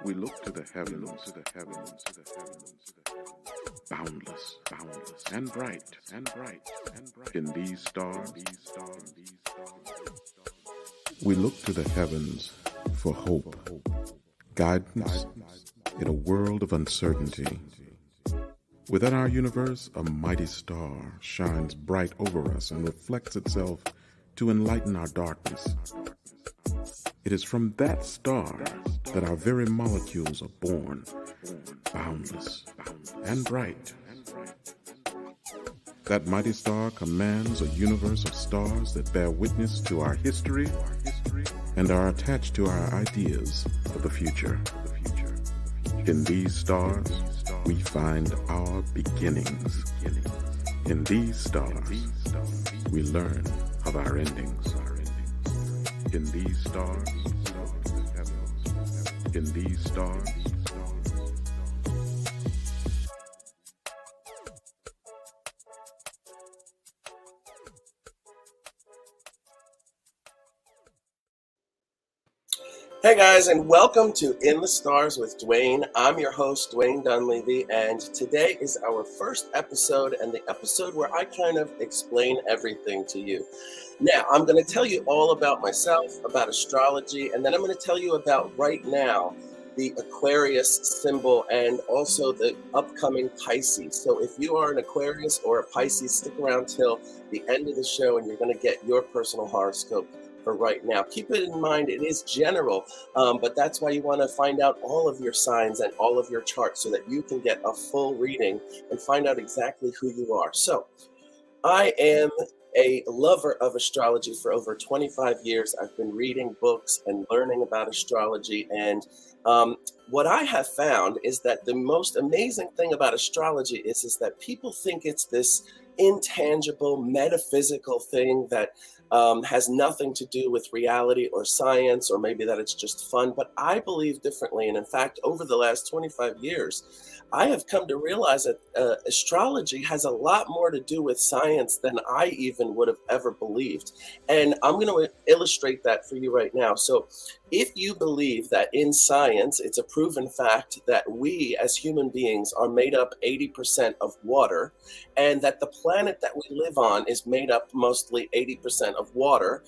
We look to the heavens, boundless, and bright. In these stars, we look to the heavens for hope, guidance in a world of uncertainty. Within our universe, a mighty star shines bright over us and reflects itself to enlighten our darkness. It is from that star that our very molecules are born, boundless and bright. That mighty star commands a universe of stars that bear witness to our history and are attached to our ideas of the future. In these stars, we find our beginnings. In these stars, we learn of our endings. In these stars, in these stars. Hey guys, and welcome to In the Stars with Dwayne. I'm your host, Dwayne Dunleavy, and today is our first episode and the episode where I kind of explain everything to you. Now, I'm going to tell you all about myself, about astrology, and then I'm going to tell you about right now the Aquarius symbol and also the upcoming Pisces. So if you are an Aquarius or a Pisces, stick around till the end of the show and you're going to get your personal horoscope for right now. Keep it in mind, it is general, but that's why you want to find out all of your signs and all of your charts so that you can get a full reading and find out exactly who you are. So I am a lover of astrology for over 25 years. I've been reading books and learning about astrology, and what I have found is that the most amazing thing about astrology is that people think it's this intangible, metaphysical thing that has nothing to do with reality or science, or maybe that it's just fun. But I believe differently. And in fact, over the last 25 years, I have come to realize that astrology has a lot more to do with science than I even would have ever believed. And I'm going to illustrate that for you right now. So if you believe that in science, it's a proven fact that we as human beings are made up 80% of water, and that the planet that we live on is made up mostly 80% of water,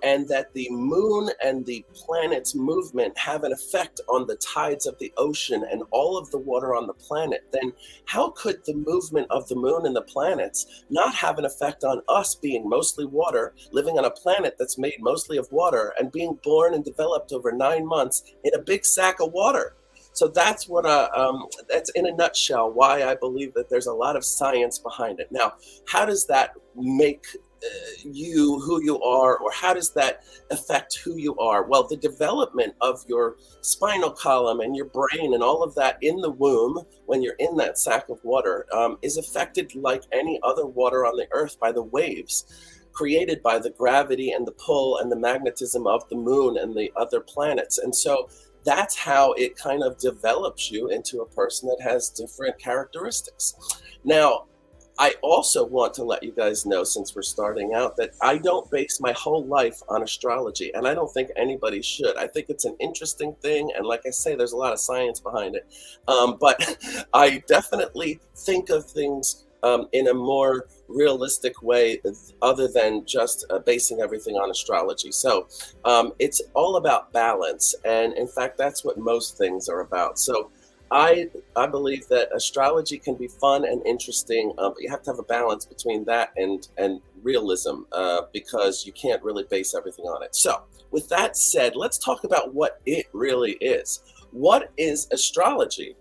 and that the moon and the planet's movement have an effect on the tides of the ocean and all of the water on the planet, then how could the movement of the moon and the planets not have an effect on us being mostly water, living on a planet that's made mostly of water, and being born and developed over 9 months in a big sack of water? So that's what that's in a nutshell why I believe that there's a lot of science behind it. Now, how does that make you who you are, or how does that affect who you are? Well, the development of your spinal column and your brain and all of that in the womb, when you're in that sack of water, is affected like any other water on the earth by the waves created by the gravity and the pull and the magnetism of the moon and the other planets. And so that's how it kind of develops you into a person that has different characteristics. Now, I also want to let you guys know, since we're starting out, that I don't base my whole life on astrology, and I don't think anybody should. I think it's an interesting thing, and like I say, there's a lot of science behind it. But I definitely think of things in a more realistic way other than just basing everything on astrology. So it's all about balance, and in fact, that's what most things are about. So I believe that astrology can be fun and interesting, but you have to have a balance between that and realism, because you can't really base everything on it. So with that said, let's talk about what it really is. What is astrology?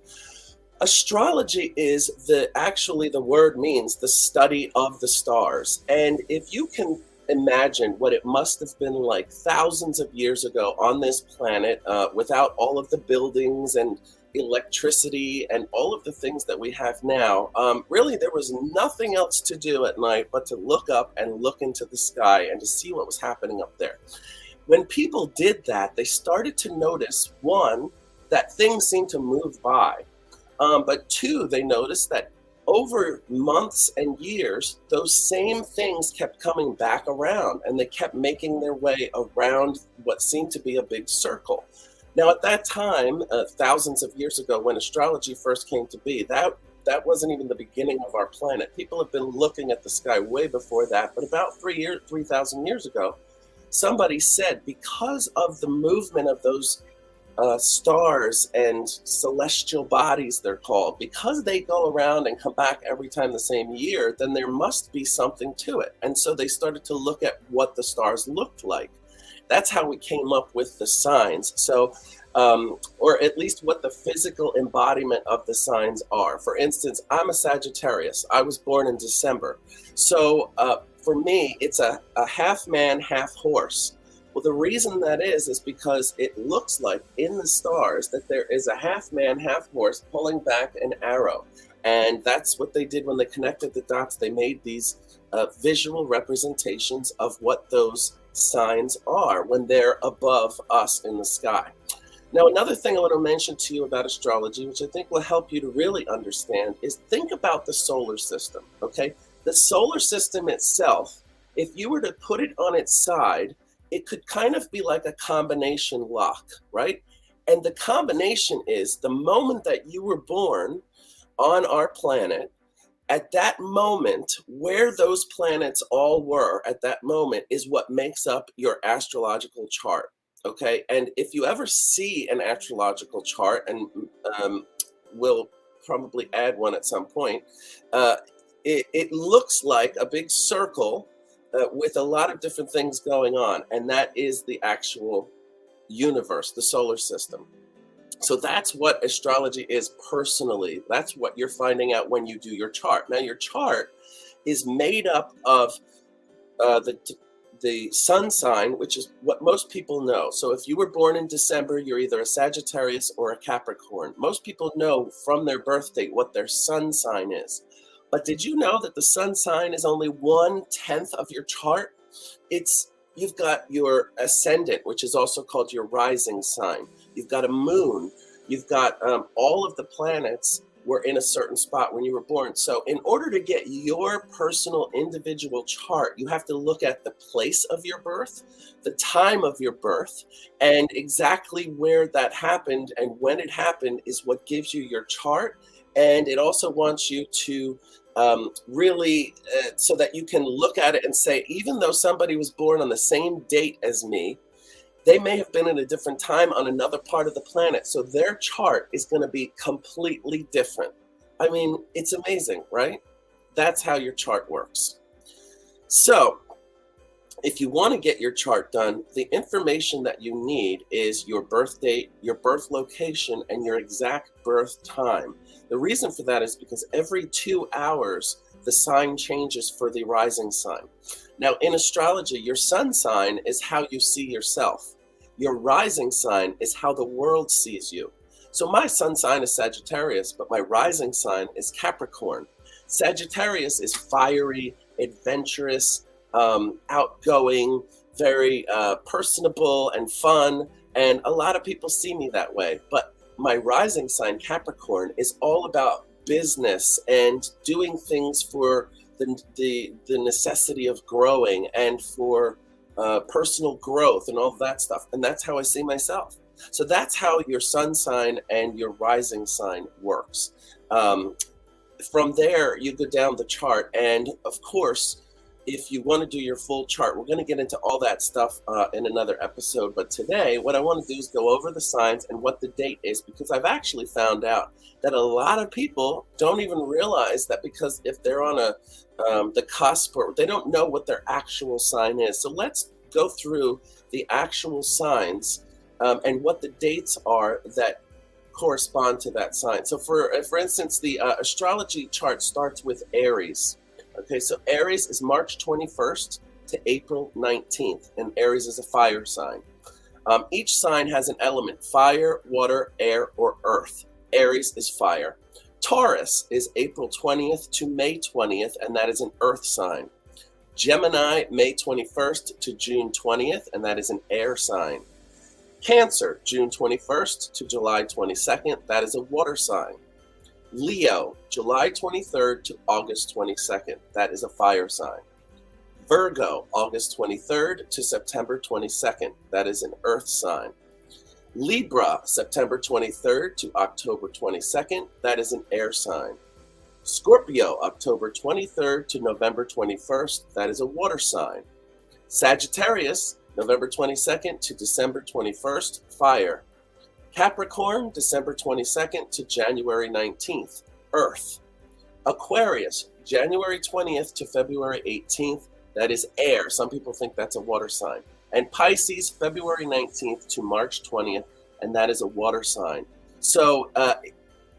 Astrology is the word means the study of the stars. And if you can imagine what it must have been like thousands of years ago on this planet, without all of the buildings and electricity and all of the things that we have now, really there was nothing else to do at night but to look up and look into the sky and to see what was happening up there. When people did that, they started to notice, one, that things seemed to move by. But two, they noticed that over months and years, those same things kept coming back around, and they kept making their way around what seemed to be a big circle. Now, at that time, thousands of years ago, when astrology first came to be, that wasn't even the beginning of our planet. People have been looking at the sky way before that, but about 3,000 years ago, somebody said because of the movement of those stars and celestial bodies, they're called, because they go around and come back every time the same year, then there must be something to it. And so they started to look at what the stars looked like. That's how we came up with the signs. So, or at least what the physical embodiment of the signs are. For instance, I'm a Sagittarius. I was born in December. So for me, it's a half man, half horse. Well, the reason that is because it looks like in the stars that there is a half man, half horse pulling back an arrow. And that's what they did when they connected the dots. They made these visual representations of what those signs are when they're above us in the sky. Now, another thing I want to mention to you about astrology, which I think will help you to really understand, is think about the solar system, okay? The solar system itself, if you were to put it on its side, it could kind of be like a combination lock, right? And the combination is the moment that you were born on our planet, at that moment, where those planets all were at that moment is what makes up your astrological chart, okay? And if you ever see an astrological chart, and we'll probably add one at some point, it looks like a big circle with a lot of different things going on, and that is the actual universe, the solar system. So that's what astrology is personally. That's what you're finding out when you do your chart. Now, your chart is made up of the sun sign, which is what most people know. So if you were born in December, you're either a Sagittarius or a Capricorn. Most people know from their birth date what their sun sign is. But did you know that the sun sign is only 1/10 of your chart? You've got your ascendant, which is also called your rising sign. You've got a moon. You've got all of the planets were in a certain spot when you were born. So in order to get your personal individual chart, you have to look at the place of your birth, the time of your birth, and exactly where that happened and when it happened is what gives you your chart. And it also wants you to really, so that you can look at it and say, even though somebody was born on the same date as me, they may have been in a different time on another part of the planet. So their chart is going to be completely different. I mean, it's amazing, right? That's how your chart works. So if you want to get your chart done, the information that you need is your birth date, your birth location, and your exact birth time. The reason for that is because every 2 hours, the sign changes for the rising sign. Now, in astrology, your sun sign is how you see yourself. Your rising sign is how the world sees you. So my sun sign is Sagittarius, but my rising sign is Capricorn. Sagittarius is fiery, adventurous, outgoing, very personable and fun. And a lot of people see me that way. But my rising sign, Capricorn, is all about business and doing things for the necessity of growing and for personal growth and all that stuff. And that's how I see myself. So that's how your sun sign and your rising sign works. From there, you go down the chart. And of course, if you want to do your full chart, we're going to get into all that stuff in another episode. But today, what I want to do is go over the signs and what the date is, because I've actually found out that a lot of people don't even realize that, because if they're on the cusp, or they don't know what their actual sign is. So let's go through the actual signs and what the dates are that correspond to that sign. So for instance, the astrology chart starts with Aries. Okay, so Aries is March 21st to April 19th, and Aries is a fire sign. Each sign has an element: fire, water, air, or earth. Aries is fire. Taurus is April 20th to May 20th, and that is an earth sign. Gemini, May 21st to June 20th, and that is an air sign. Cancer, June 21st to July 22nd, that is a water sign. Leo, July 23rd to August 22nd, that is a fire sign. Virgo, August 23rd to September 22nd, that is an earth sign. Libra, September 23rd to October 22nd. That is an air sign. Scorpio, October 23rd to November 21st. That is a water sign. Sagittarius, November 22nd to December 21st. Fire. Capricorn, December 22nd to January 19th. Earth. Aquarius, January 20th to February 18th. That is air. Some people think that's a water sign. And Pisces, February 19th to March 20th, and that is a water sign. So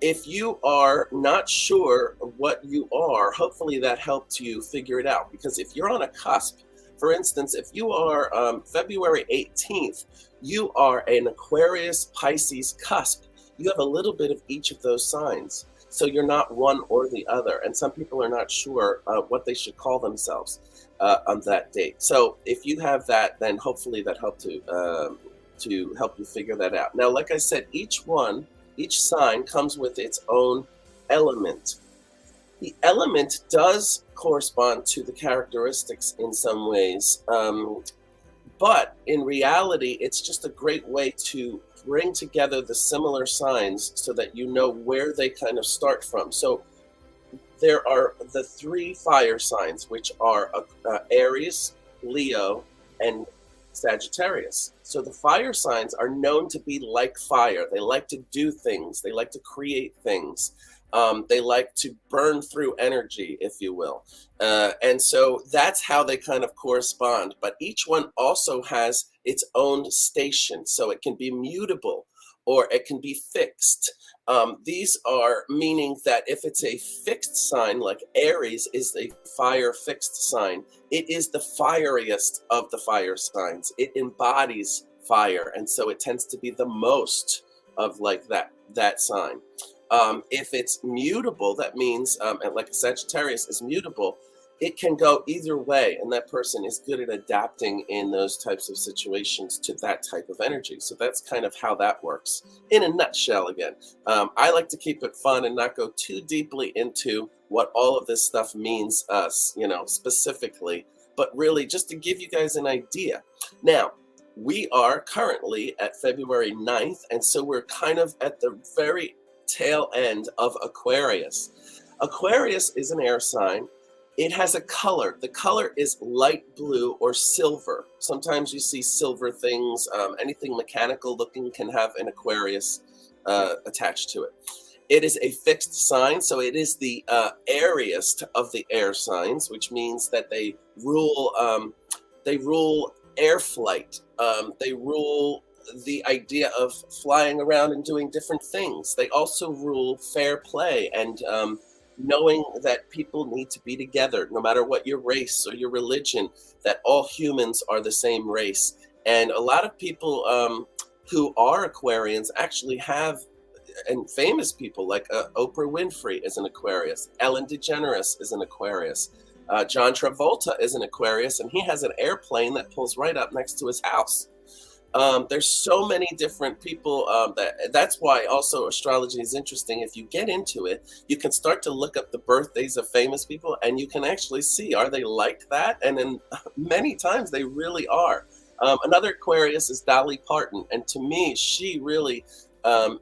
if you are not sure what you are, hopefully that helped you figure it out. Because if you're on a cusp, for instance, if you are February 18th, you are an Aquarius Pisces cusp. You have a little bit of each of those signs. So you're not one or the other. And some people are not sure what they should call themselves on that date. So if you have that, then hopefully that helped to help you figure that out. Now, like I said, each sign comes with its own element. The element does correspond to the characteristics in some ways, but in reality, it's just a great way to bring together the similar signs so that you know where they kind of start from. So there are the three fire signs, which are Aries, Leo, and Sagittarius. So the fire signs are known to be like fire. They like to do things. They like to create things. They like to burn through energy, if you will. And so that's how they kind of correspond. But each one also has its own station. So it can be mutable or it can be fixed. These are meaning that if it's a fixed sign, like Aries is a fire fixed sign, it is the fieriest of the fire signs. It embodies fire. And so it tends to be the most of like that sign. If it's mutable, that means, like a Sagittarius is mutable, it can go either way. And that person is good at adapting in those types of situations to that type of energy. So that's kind of how that works in a nutshell again. I like to keep it fun and not go too deeply into what all of this stuff means, specifically, but really just to give you guys an idea. Now, we are currently at February 9th. And so we're kind of at the very tail end of Aquarius. Aquarius is an air sign. It has a color. The color is light blue or silver. Sometimes you see silver things. Anything mechanical looking can have an Aquarius attached to it. It is a fixed sign, so it is the airiest of the air signs, which means that they rule air flight. They rule the idea of flying around and doing different things. They also rule fair play and knowing that people need to be together, no matter what your race or your religion, that all humans are the same race. And a lot of people who are Aquarians actually have, and famous people like Oprah Winfrey is an Aquarius, Ellen DeGeneres is an Aquarius, John Travolta is an Aquarius, and he has an airplane that pulls right up next to his house. There's so many different people that's why also astrology is interesting. If you get into it, you can start to look up the birthdays of famous people and you can actually see, are they like that? And then many times they really are. Another Aquarius is Dolly Parton. And to me, she really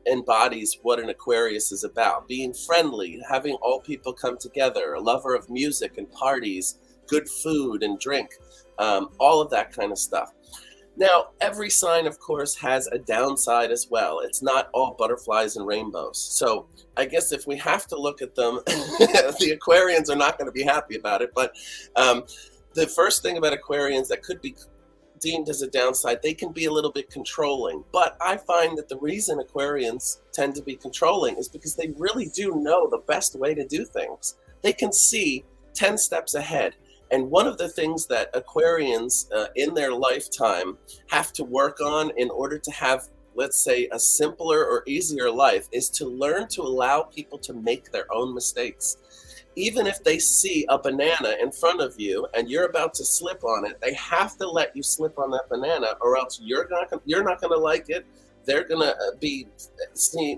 embodies what an Aquarius is about. Being friendly, having all people come together, a lover of music and parties, good food and drink, all of that kind of stuff. Now, every sign, of course, has a downside as well. It's not all butterflies and rainbows. So I guess if we have to look at them, the Aquarians are not going to be happy about it. But the first thing about Aquarians that could be deemed as a downside, they can be a little bit controlling. But I find that the reason Aquarians tend to be controlling is because they really do know the best way to do things. They can see 10 steps ahead. And one of the things that Aquarians in their lifetime have to work on in order to have, let's say, a simpler or easier life is to learn to allow people to make their own mistakes. Even if they see a banana in front of you and you're about to slip on it, they have to let you slip on that banana, or else you're not going to like it. They're going to be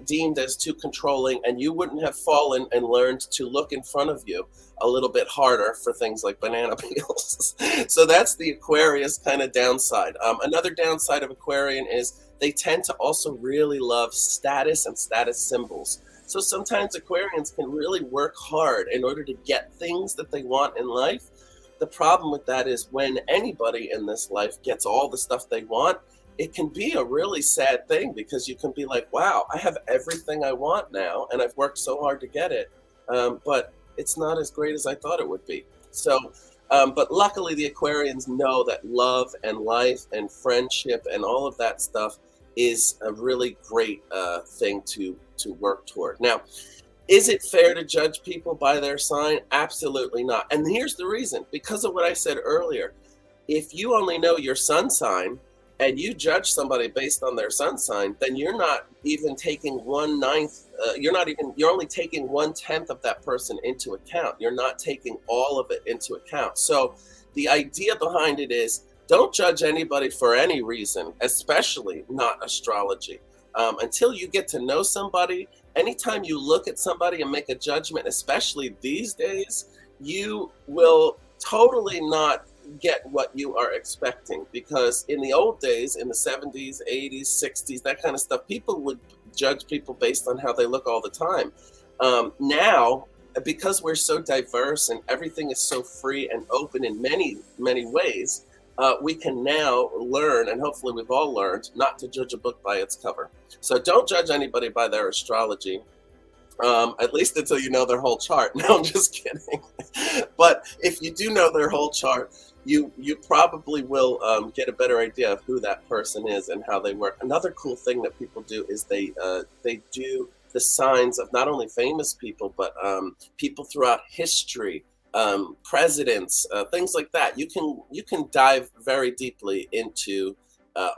deemed as too controlling, and you wouldn't have fallen and learned to look in front of you a little bit harder for things like banana peels. So that's the Aquarius kind of downside. Another downside of Aquarian is they tend to also really love status and status symbols. So sometimes Aquarians can really work hard in order to get things that they want in life. The problem with that is when anybody in this life gets all the stuff they want, it can be a really sad thing, because you can be like, wow, I have everything I want now, and I've worked so hard to get it, but it's not as great as I thought it would be. So, but luckily the Aquarians know that love and life and friendship and all of that stuff is a really great thing to work toward. Now, is it fair to judge people by their sign? Absolutely not. And here's the reason: because of what I said earlier. If you only know your sun sign and you judge somebody based on their sun sign, then you're not even taking 1/9. You're only taking 1/10 of that person into account. You're not taking all of it into account. So the idea behind it is, don't judge anybody for any reason, especially not astrology. Until you get to know somebody, anytime you look at somebody and make a judgment, especially these days, you will totally not get what you are expecting. Because in the old days, in the 70s, 80s, 60s, that kind of stuff, people would judge people based on how they look all the time. Now, because we're so diverse and everything is so free and open in many, many ways, we can now learn, and hopefully we've all learned, not to judge a book by its cover. So don't judge anybody by their astrology, at least until you know their whole chart. No, I'm just kidding. But if you do know their whole chart, you probably will get a better idea of who that person is and how they work. Another cool thing that people do is they do the signs of not only famous people, but people throughout history, presidents, things like that. You can dive very deeply into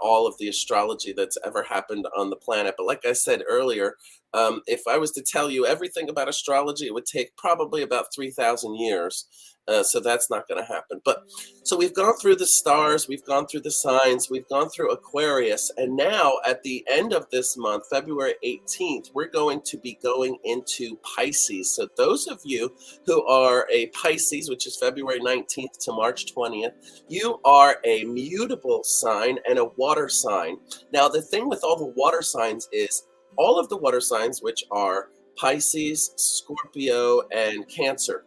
all of the astrology that's ever happened on the planet. But like I said earlier, if I was to tell you everything about astrology, it would take probably about 3,000 years. So that's not going to happen. But so we've gone through the stars, we've gone through the signs, we've gone through Aquarius, and now at the end of this month, February 18th, we're going to be going into Pisces. So those of you who are a Pisces, which is February 19th to March 20th, you are a mutable sign and a water sign. Now, the thing with all the water signs is all of the water signs, which are Pisces, Scorpio, and Cancer,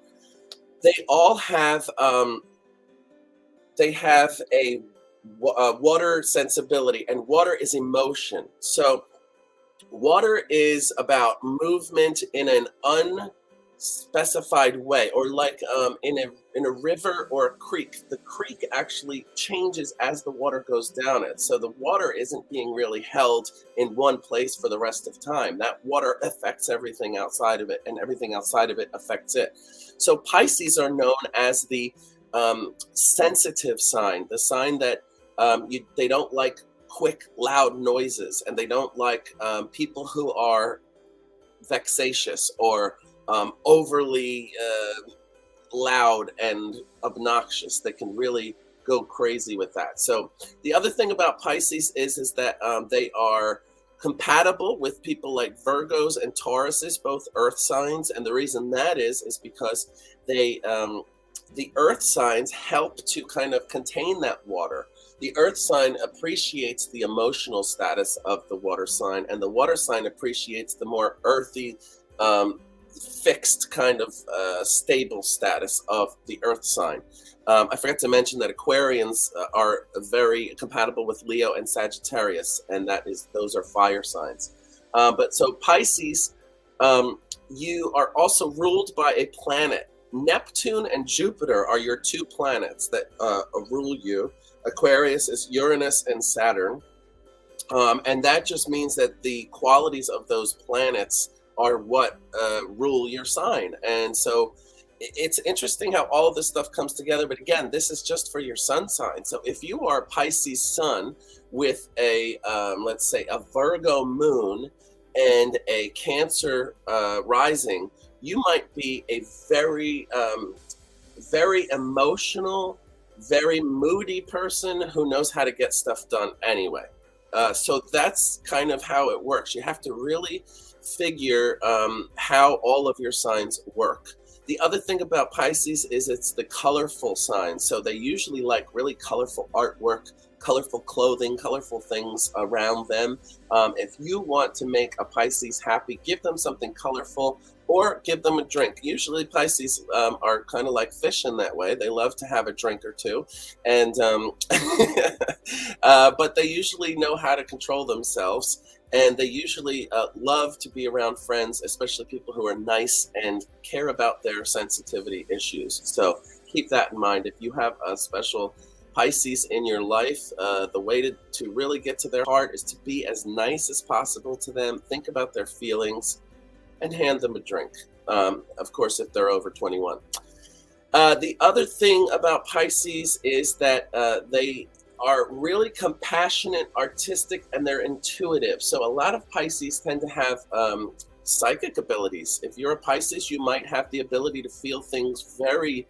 they all have a water sensibility, and water is emotion. So water is about movement in an unspecified way, or like in a river or a creek. The creek actually changes as the water goes down it. So the water isn't being really held in one place for the rest of time. That water affects everything outside of it, and everything outside of it affects it. So Pisces are known as the sensitive sign, the sign that they don't like quick, loud noises, and they don't like people who are vexatious or overly loud and obnoxious. They can really go crazy with that. So the other thing about Pisces is that they are compatible with people like Virgos and Tauruses, both earth signs. And the reason that is because they the earth signs help to kind of contain that water. The earth sign appreciates the emotional status of the water sign, and the water sign appreciates the more earthy, fixed kind of stable status of the earth sign. I forgot to mention that Aquarians are very compatible with Leo and Sagittarius, and those are fire signs. But so Pisces, you are also ruled by a planet. Neptune and Jupiter are your two planets that rule you. Aquarius is Uranus and Saturn. And that just means that the qualities of those planets are what rule your sign. And so it's interesting how all of this stuff comes together. But again, this is just for your sun sign. So if you are Pisces sun with a, let's say, a Virgo moon and a Cancer rising, you might be a very, very emotional, very moody person who knows how to get stuff done anyway. So that's kind of how it works. You have to really figure how all of your signs work. The other thing about Pisces is it's the colorful sign. So they usually like really colorful artwork, colorful clothing, colorful things around them. If you want to make a Pisces happy, give them something colorful or give them a drink. Usually Pisces are kind of like fish in that way. They love to have a drink or two. And but they usually know how to control themselves. And they usually love to be around friends, especially people who are nice and care about their sensitivity issues. So keep that in mind. If you have a special Pisces in your life, the way to really get to their heart is to be as nice as possible to them, think about their feelings, and hand them a drink. Of course, if they're over 21. The other thing about Pisces is that they are really compassionate, artistic, and they're intuitive. So a lot of Pisces tend to have psychic abilities. If you're a Pisces, you might have the ability to feel things very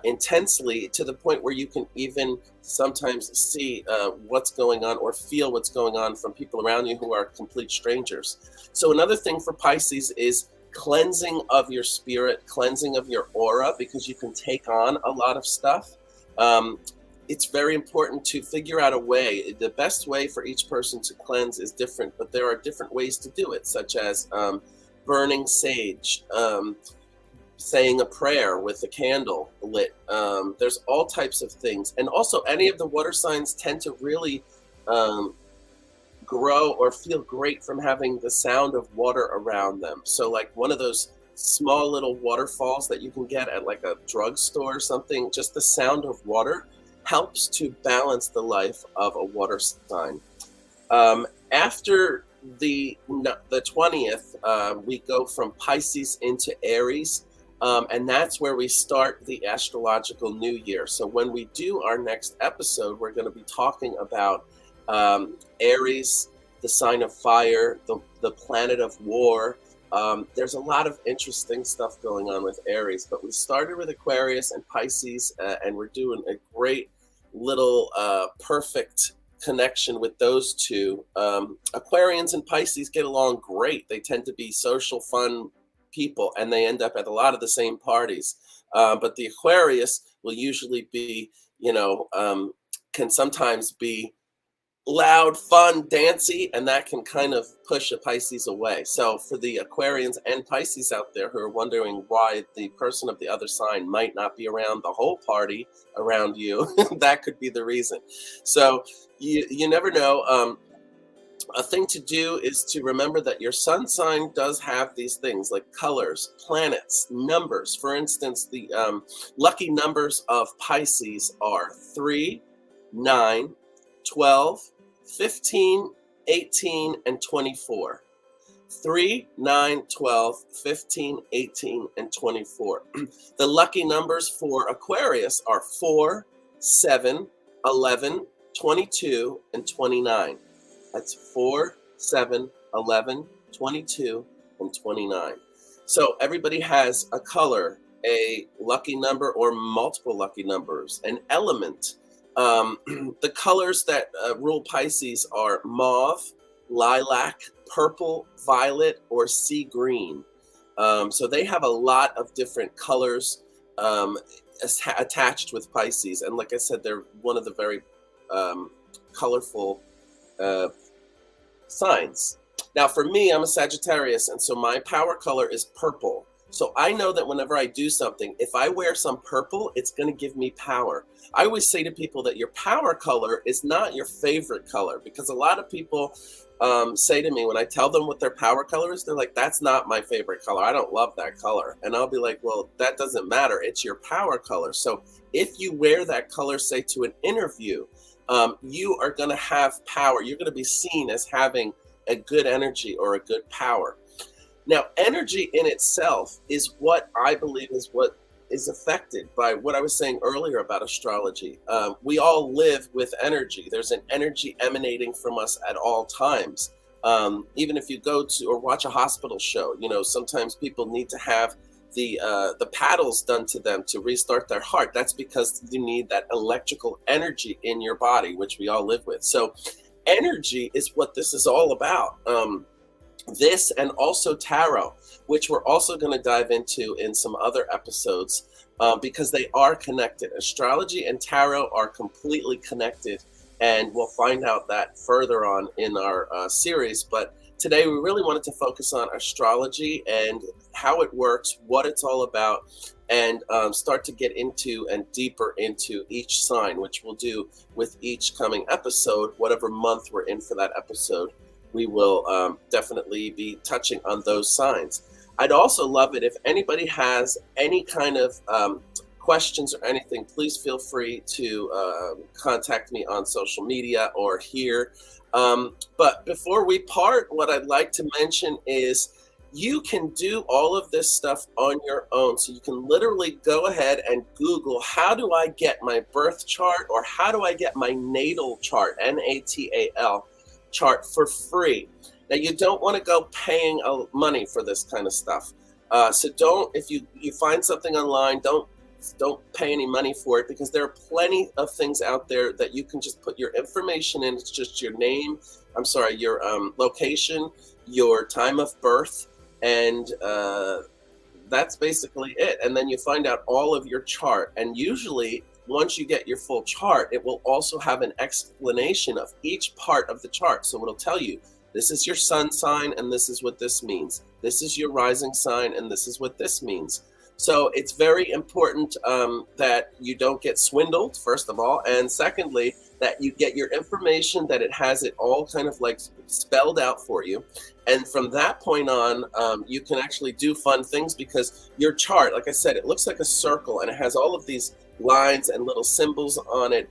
intensely, to the point where you can even sometimes see what's going on or feel what's going on from people around you who are complete strangers. So another thing for Pisces is cleansing of your spirit, cleansing of your aura, because you can take on a lot of stuff. It's very important to figure out a way. The best way for each person to cleanse is different, but there are different ways to do it, such as burning sage, saying a prayer with a candle lit. There's all types of things. And also, any of the water signs tend to really grow or feel great from having the sound of water around them. So like one of those small little waterfalls that you can get at like a drugstore or something, just the sound of water helps to balance the life of a water sign. After the 20th, we go from Pisces into Aries. And that's where we start the astrological new year. So when we do our next episode, we're going to be talking about Aries, the sign of fire, the planet of war. There's a lot of interesting stuff going on with Aries, but we started with Aquarius and Pisces, and we're doing a great little perfect connection with those two. Aquarians and Pisces get along great. They tend to be social, fun people, and they end up at a lot of the same parties. But the Aquarius will usually be, can sometimes be loud, fun, dancey, and that can kind of push a Pisces away. So for the Aquarians and Pisces out there who are wondering why the person of the other sign might not be around the whole party around you, that could be the reason. So you never know. A thing to do is to remember that your sun sign does have these things like colors, planets, numbers. For instance, the lucky numbers of Pisces are 3, 9, 12, 15, 18, and 24. 3, 9, 12, 15, 18, and 24. The lucky numbers for Aquarius are 4, 7, 11, 22, and 29. That's 4, 7, 11, 22, and 29. So everybody has a color, a lucky number, or multiple lucky numbers, an element. The colors that rule Pisces are mauve, lilac, purple, violet, or sea green. So they have a lot of different colors attached with Pisces. And like I said, they're one of the very colorful signs. Now for me, I'm a Sagittarius, and so my power color is purple. So I know that whenever I do something, if I wear some purple, it's going to give me power. I always say to people that your power color is not your favorite color, because a lot of people say to me when I tell them what their power color is, they're like, that's not my favorite color. I don't love that color. And I'll be like, well, that doesn't matter. It's your power color. So if you wear that color, say to an interview, you are going to have power. You're going to be seen as having a good energy or a good power. Now, energy in itself is what I believe is what is affected by what I was saying earlier about astrology. We all live with energy. There's an energy emanating from us at all times. Even if you go to or watch a hospital show, sometimes people need to have the paddles done to them to restart their heart. That's because you need that electrical energy in your body, which we all live with. So energy is what this is all about. This and also tarot, which we're also going to dive into in some other episodes, because they are connected. Astrology and tarot are completely connected and we'll find out that further on in our series. But today we really wanted to focus on astrology and how it works, what it's all about, and start to get into and deeper into each sign, which we'll do with each coming episode. Whatever month we're in for that episode, we will definitely be touching on those signs. I'd also love it if anybody has any kind of questions or anything, please feel free to contact me on social media or here. But before we part, what I'd like to mention is you can do all of this stuff on your own. So you can literally go ahead and Google, how do I get my birth chart, or how do I get my natal chart, Natal chart, for free? Now, you don't want to go paying money for this kind of stuff. So don't, if you find something online, don't pay any money for it, because there are plenty of things out there that you can just put your information in. It's just your name, your location, your time of birth, and that's basically it. And then you find out all of your chart. And usually, once you get your full chart, it will also have an explanation of each part of the chart. So it'll tell you, this is your sun sign, and this is what this means. This is your rising sign, and this is what this means. So it's very important that you don't get swindled, first of all, and secondly, that you get your information, that it has it all kind of like spelled out for you. And from that point on, you can actually do fun things, because your chart, like I said, it looks like a circle, and it has all of these lines and little symbols on it.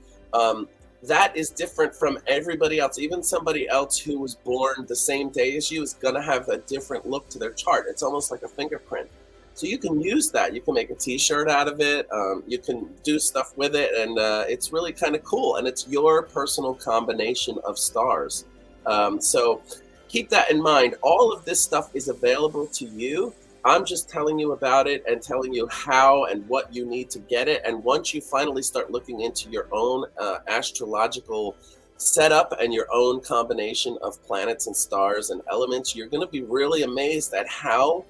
That is different from everybody else. Even somebody else who was born the same day as you is going to have a different look to their chart. It's almost like a fingerprint. So you can use that. You can make a t-shirt out of it. You can do stuff with it. And it's really kind of cool. And it's your personal combination of stars. So keep that in mind. All of this stuff is available to you. I'm just telling you about it and telling you how and what you need to get it. And once you finally start looking into your own astrological setup and your own combination of planets and stars and elements, you're going to be really amazed at how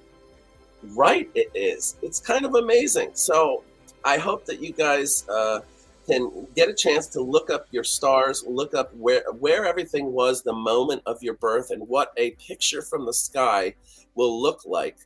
right it is. It's kind of amazing. So I hope that you guys can get a chance to look up your stars, look up where everything was the moment of your birth, and what a picture from the sky will look like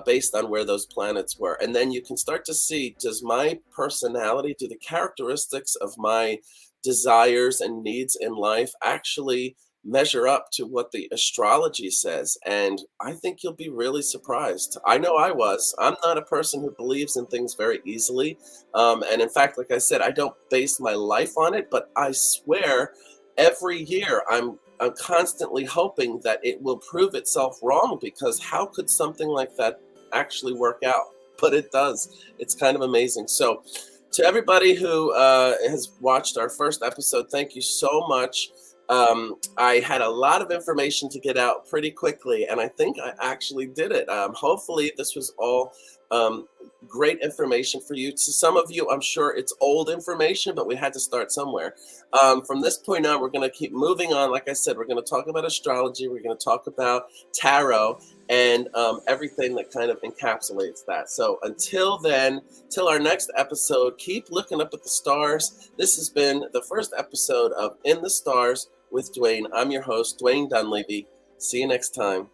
based on where those planets were. And then you can start to see, does my personality, do the characteristics of my desires and needs in life actually measure up to what the astrology says? And I think you'll be really surprised. I know I was. I'm not a person who believes in things very easily. And in fact, like I said, I don't base my life on it, but I swear every year I'm constantly hoping that it will prove itself wrong, because how could something like that actually work out? But it does. It's kind of amazing. So to everybody who has watched our first episode, thank you so much. I had a lot of information to get out pretty quickly, and I think I actually did it. Hopefully this was all great information for you. To some of you, I'm sure it's old information, but we had to start somewhere. From this point on, we're going to keep moving on. Like I said, we're going to talk about astrology. We're going to talk about tarot and everything that kind of encapsulates that. So until then, till our next episode, keep looking up at the stars. This has been the first episode of In the Stars with Dwayne. I'm your host, Dwayne Dunleavy. See you next time.